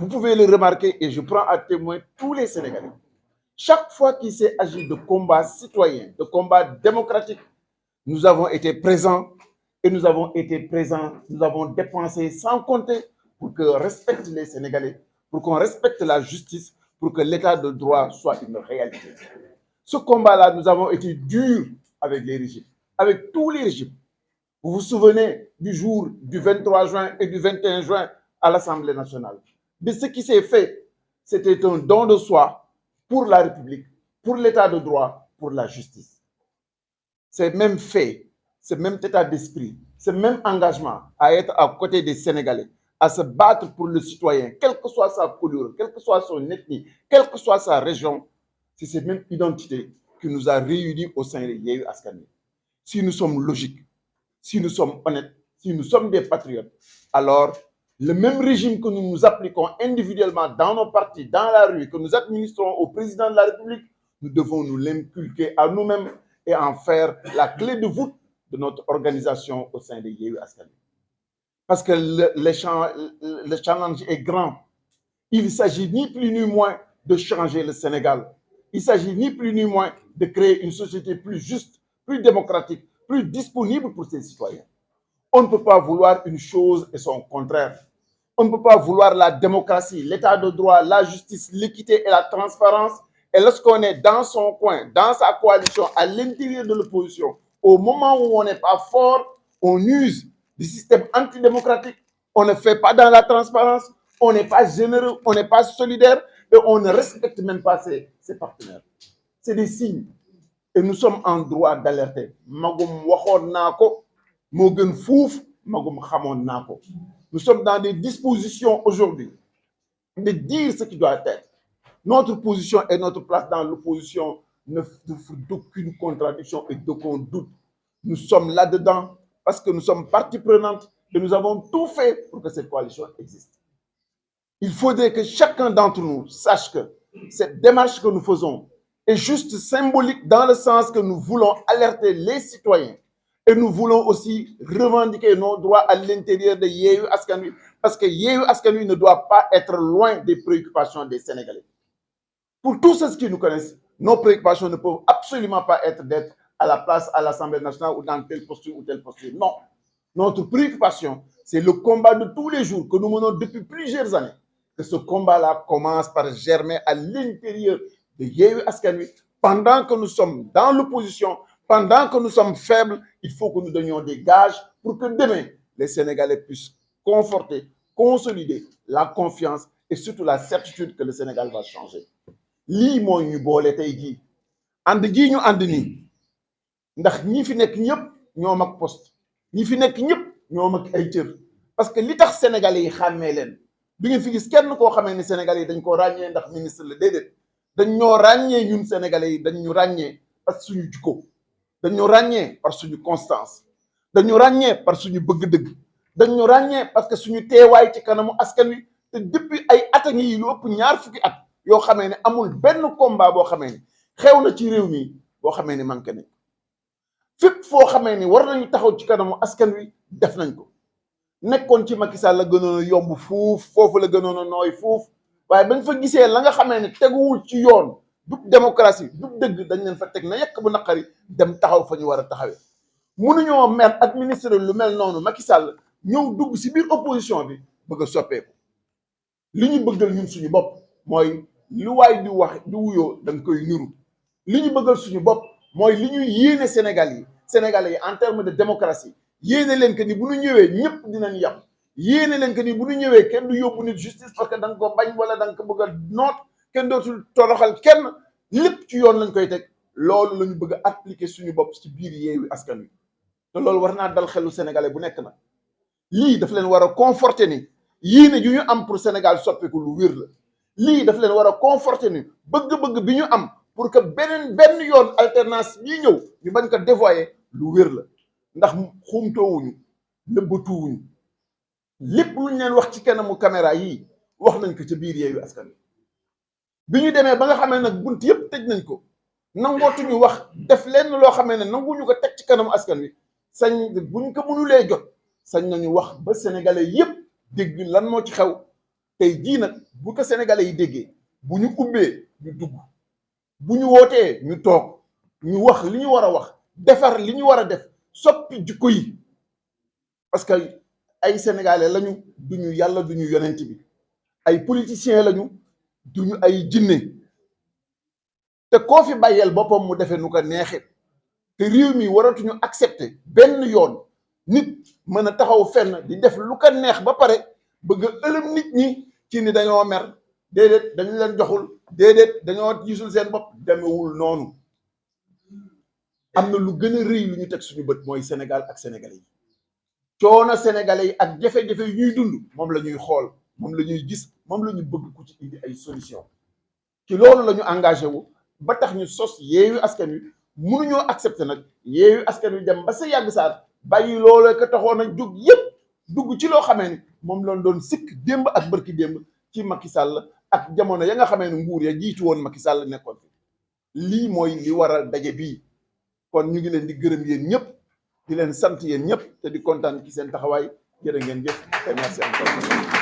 Vous pouvez le remarquer et je prends à témoin tous les Sénégalais. Chaque fois qu'il s'est agi de combats citoyens, de combats démocratiques, nous avons été présents et nous avons dépensé sans compter pour que respectent les Sénégalais, pour qu'on respecte la justice, pour que l'état de droit soit une réalité. Ce combat-là, nous avons été durs avec les régimes, avec tous les régimes. Vous vous souvenez du jour du 23 juin et du 21 juin à l'Assemblée nationale. De ce qui s'est fait, c'était un don de soi pour la République, pour l'état de droit, pour la justice. Ces mêmes faits, ce même état d'esprit, ce même engagement à être à côté des Sénégalais, à se battre pour le citoyen, quelle que soit sa couleur, quelle que soit son ethnie, quelle que soit sa région, c'est cette même identité qui nous a réunis au sein de Yewwi Askan Wi. Si nous sommes logiques, si nous sommes honnêtes, si nous sommes des patriotes, alors le même régime que nous nous appliquons individuellement dans nos partis, dans la rue, que nous administrons au président de la République, nous devons nous l'inculquer à nous-mêmes et en faire la clé de voûte de notre organisation au sein de Yewwi Askan Wi. Parce que le challenge est grand. Il s'agit ni plus ni moins de changer le Sénégal. Il s'agit ni plus ni moins de créer une société plus juste, plus démocratique, plus disponible pour ses citoyens. On ne peut pas vouloir une chose et son contraire. On ne peut pas vouloir la démocratie, l'état de droit, la justice, l'équité et la transparence. Et lorsqu'on est dans son coin, dans sa coalition, à l'intérieur de l'opposition, au moment où on n'est pas fort, on use du système antidémocratique. On ne fait pas dans la transparence, on n'est pas généreux, on n'est pas solidaire et on ne respecte même pas ses partenaires. C'est des signes. Et nous sommes en droit d'alerter. Magum waxoon naa ko moo gën fuuf magum xamoon naa ko. Nous sommes dans des dispositions aujourd'hui de dire ce qui doit être. Notre position et notre place dans l'opposition ne souffrent d'aucune contradiction et d'aucun doute. Nous sommes là-dedans parce que nous sommes partie prenante et nous avons tout fait pour que cette coalition existe. Il faudrait que chacun d'entre nous sache que cette démarche que nous faisons est juste symbolique dans le sens que nous voulons alerter les citoyens et nous voulons aussi revendiquer nos droits à l'intérieur de Yewwi Askan Wi parce que Yewwi Askan Wi ne doit pas être loin des préoccupations des Sénégalais. Pour tous ceux qui nous connaissent, nos préoccupations ne peuvent absolument pas être d'être à la place à l'Assemblée nationale ou dans telle posture ou telle posture. Non. Notre préoccupation, c'est le combat de tous les jours que nous menons depuis plusieurs années. Que ce combat-là commence par germer à l'intérieur de Yewwi Askan Wi. Pendant que nous sommes dans l'opposition, pendant que nous sommes faibles, il faut que nous donnions des gages pour que demain, les Sénégalais puissent conforter, consolider la confiance et surtout la certitude que le Sénégal va changer. Lii mooy ñu boole tey jii ànd jii ñu ànd nii ndax ñi fi nekk ñëpp ñoo mag poste ñi fi nekk ñëpp ñoo mag ay cër parce que li tax Sénégalais yi xàmmee leen bi ngeen fi gis kenn koo xamee ni Sénégalais yi dañ ko ràññee ndax ministre la déedéet dañ ñoo ràññee ñun Sénégalais yi dañ ñu ràññee parce que suñu jikko dañ ñu ràññee par suñu constance dañ ñu ràññee par suñu bëgg-dëgg dañ ñu ràññee parce que suñu teewaay ci kanamu askan wi te depuis ay at a ngi lu ëpp ñaar fukki at yoo xamee ne amul benn combat boo xamee ne xew na ci réew mi boo xamee ne manqué nañ fépp foo xamee ni war nañu taxaw ci kanamu askan wi def nañ ko nekkoon ci Macky Sall la gënoon a yomb fuuf foofu la gënoon a nooy fuuf waaye bañ fa gisee la nga xamee ne teguwul ci yoon du démocratie du dëgg dañ leen fa teg na yekk bu naqari dem taxaw fa ñu war a taxawee mënuñoo mer administrer lu mel noonu Macky Sall ñëw dugg si biir opposition bi bëgg a soppeeku li ñu bëggal ñun suñu bopp mooy lu waay di wax di wuyoo da nga koy niru li ñu bëggal suñu bopp mooy li ñuy yéene Sénégalais yi en termes de démocratie yéene leen que ni bu ñu ñëwee ñëpp dinañ yam yéene leen que ni bu ñu ñëwee kenn du yóbbu nit justice parce que da nga ko bañ wala da nga ko bëgg a noot kenn dootul toroxal kenn lépp ci yoon lañ koy teg loolu la ñu bëgg a appliquer suñu bopp ci biir Yewwi Askan Wi te loolu war naa dal xelu Sénégalais bu nekk na lii daf leen war a conforter ni yéene ju ñu am pour Sénégal soppeeku lu wér la lii daf leen war a conforter ni bëgg-bëgg bi ñu am pour que benn yoon alternance bii ñëw ñu bañ ko dévoyer lu wér la ndax xumtoowuñu nëbbatuwuñu lépp lu ñu leen wax ci kanamu caméra yii wax nañ ko ca biir Yewwi Askan Wi bi ñu demee ba nga xamee nag bunt yëpp tëj nañ ko nangootuñu wax def lenn loo xamee ne nanguñu ko teg ci kanamu askan wi sañ buñ ko mënulee jot sañ nañu wax ba sénégalais yëpp dégg lan moo ci xew tey jii nag bu ko sénégalais yi déggee bu ñu ubbee ñu dugg bu ñu wootee ñu toog ñu wax li ñu war a wax defar li ñu war a def soppi jikko yi parce que ay sénégalais lañu duñu yàlla duñu yonent bi ay politiciens lañu duñu ay jinne te koo fi bàyyeel boppam mu defee nu ko neexee te réew mi waratuñu accepter benn yoon nit mën a taxaw fenn di def lu ko neex ba pare bëgg a ëlëm nit ñi ci ni dañoo mer déedéet dañu leen joxul déedéet dañoo gisul seen bopp demewul noonu am na lu gën a rëy lu ñu teg suñu bët mooy Sénégal ak sénégalais yi coono sénégalais yi ak jafe-jafe yu ñuy dund moom la ñuy xool moom la ñuy gis moom la ñu bëgg ku ci indi ay solution ci loolu la ñu engagé wu ba tax ñu sos Yewwi Askan Wi mënuñoo accepter nag Yewwi Askan Wi dem ba sa yàgg saat bàyyi loolu ko taxoon a jóg yépp dugg ci loo xamee ni moom lañ doon sikk démb ak bërki démb ci Macky Sall ak jamono ya nga xamee ne nguur ya jiitu woon Macky Sall nekkoon fi lii mooy li waral daje bii kon ñu ngi leen di gërëm yéen ñëpp di leen sant yéen ñëpp te di kontaan ci seen taxawaay jërë ngeen jëf te merci encore